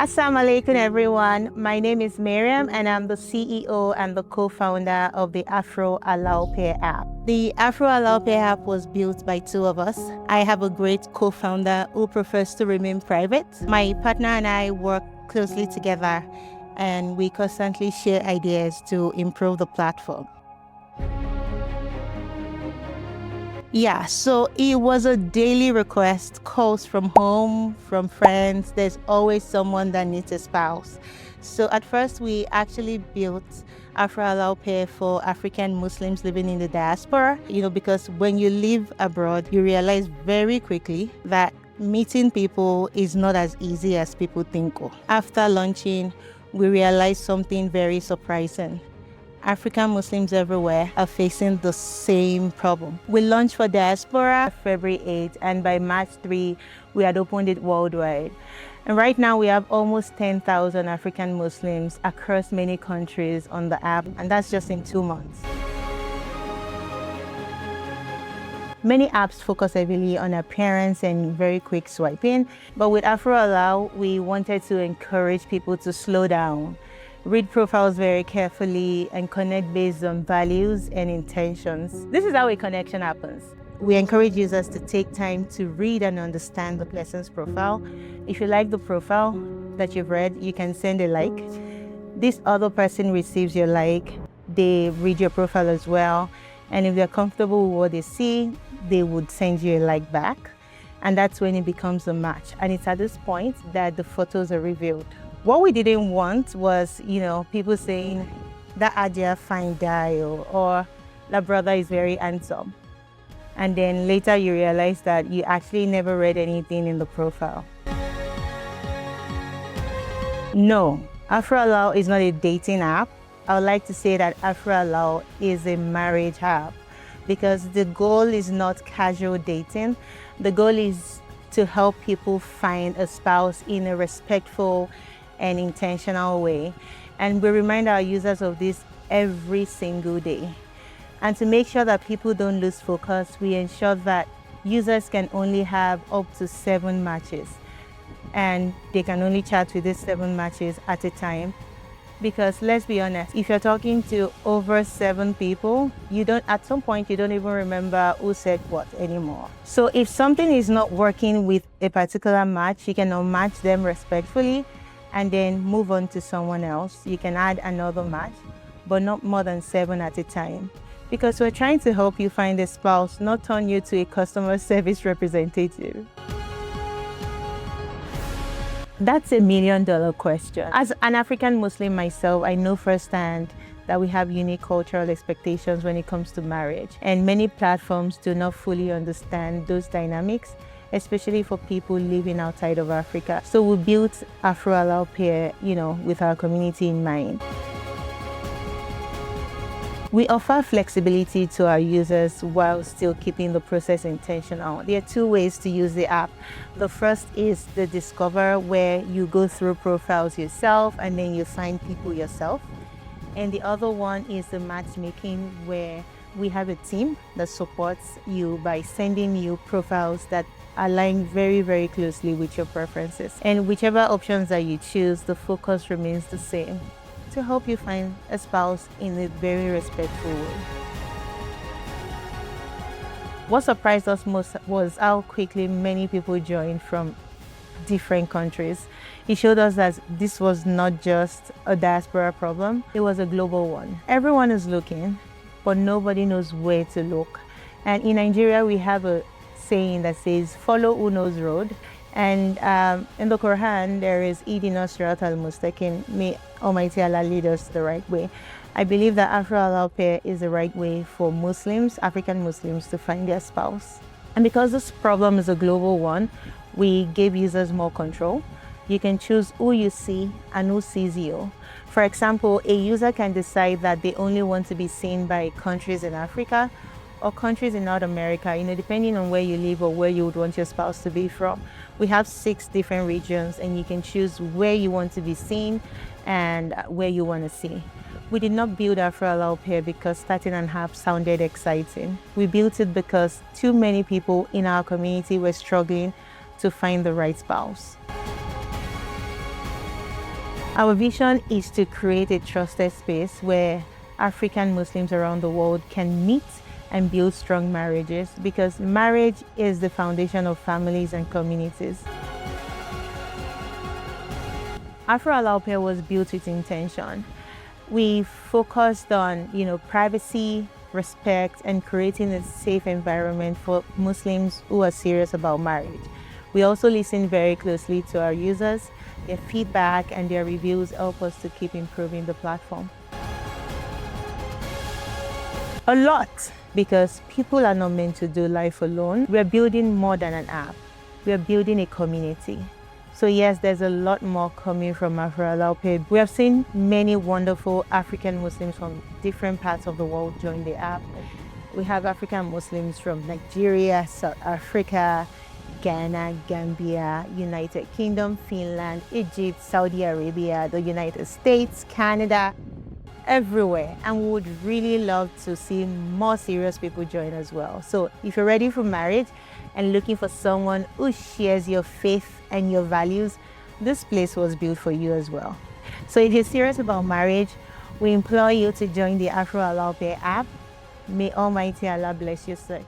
Assalamu alaikum everyone. My name is Miriam and I'm the CEO and the co-founder of the Afrohalalpair app. The Afrohalalpair app was built by two of us. I have a great co-founder who prefers to remain private. My partner and I work closely together and we constantly share ideas to improve the platform. Yeah, so it was a daily request, calls from home, from friends. There's always someone that needs a spouse. So at first we actually built Afrohalalpair for African Muslims living in the diaspora, because when you live abroad, you realize very quickly that meeting people is not as easy as people think. After launching, we realized something very surprising. African Muslims everywhere are facing the same problem. We launched for diaspora February 8th, and by March 3, we had opened it worldwide. And right now we have almost 10,000 African Muslims across many countries on the app, and that's just in 2 months. Many apps focus heavily on appearance and very quick swiping, but with Afrohalal, we wanted to encourage people to slow down, read profiles very carefully, and connect based on values and intentions. This is how a connection happens. We encourage users to take time to read and understand the person's profile. If you like the profile that you've read, you can send a like. This other person receives your like, they read your profile as well, and if they're comfortable with what they see, they would send you a like back. And that's when it becomes a match. And it's at this point that the photos are revealed. What we didn't want was, people saying that Adia fine guy or that brother is very handsome. And then later you realize that you actually never read anything in the profile. No, Afrohalal is not a dating app. I would like to say that Afrohalal is a marriage app because the goal is not casual dating. The goal is to help people find a spouse in a respectful and intentional way. And we remind our users of this every single day. And to make sure that people don't lose focus, we ensure that users can only have up to 7 matches. And they can only chat with these 7 matches at a time. Because let's be honest, if you're talking to over 7 people, at some point you don't even remember who said what anymore. So if something is not working with a particular match, you can unmatch them respectfully and then move on to someone else. You can add another match, but not more than 7 at a time. Because we're trying to help you find a spouse, not turn you to a customer service representative. That's $1 million question. As an African Muslim myself, I know firsthand that we have unique cultural expectations when it comes to marriage. And many platforms do not fully understand those dynamics, especially for people living outside of Africa. So we built Afrohalalpair, with our community in mind. We offer flexibility to our users while still keeping the process intentional. There are 2 ways to use the app. The first is the Discover, where you go through profiles yourself and then you find people yourself. And the other one is the Matchmaking, where we have a team that supports you by sending you profiles that align very, very closely with your preferences. And whichever options that you choose, the focus remains the same, to help you find a spouse in a very respectful way. What surprised us most was how quickly many people joined from different countries. It showed us that this was not just a diaspora problem, it was a global one. Everyone is looking, but nobody knows where to look. And in Nigeria, we have a saying that says, follow who knows road. And in the Quran, there is Idina Sirat al-Mustaqim, may Almighty Allah lead us the right way. I believe that Afrohalalpair is the right way for Muslims, African Muslims, to find their spouse. And because this problem is a global one, we gave users more control. You can choose who you see and who sees you. For example, a user can decide that they only want to be seen by countries in Africa or countries in North America, depending on where you live or where you would want your spouse to be from. We have 6 different regions and you can choose where you want to be seen and where you want to see. We did not build Afrohalalpair because starting an app sounded exciting. We built it because too many people in our community were struggling to find the right spouse. Our vision is to create a trusted space where African Muslims around the world can meet and build strong marriages, because marriage is the foundation of families and communities. Afrohalalpair was built with intention. We focused on, privacy, respect, and creating a safe environment for Muslims who are serious about marriage. We also listen very closely to our users. Their feedback and their reviews help us to keep improving the platform. A lot, because people are not meant to do life alone. We're building more than an app. We're building a community. So yes, there's a lot more coming from Afrohalalpair. We have seen many wonderful African Muslims from different parts of the world join the app. We have African Muslims from Nigeria, South Africa, Ghana, Gambia, United Kingdom, Finland, Egypt, Saudi Arabia, the United States, Canada, everywhere. And we would really love to see more serious people join as well. So if you're ready for marriage and looking for someone who shares your faith and your values, this place was built for you as well. So if you're serious about marriage, we implore you to join the Afrohalalpair app. May Almighty Allah bless your search.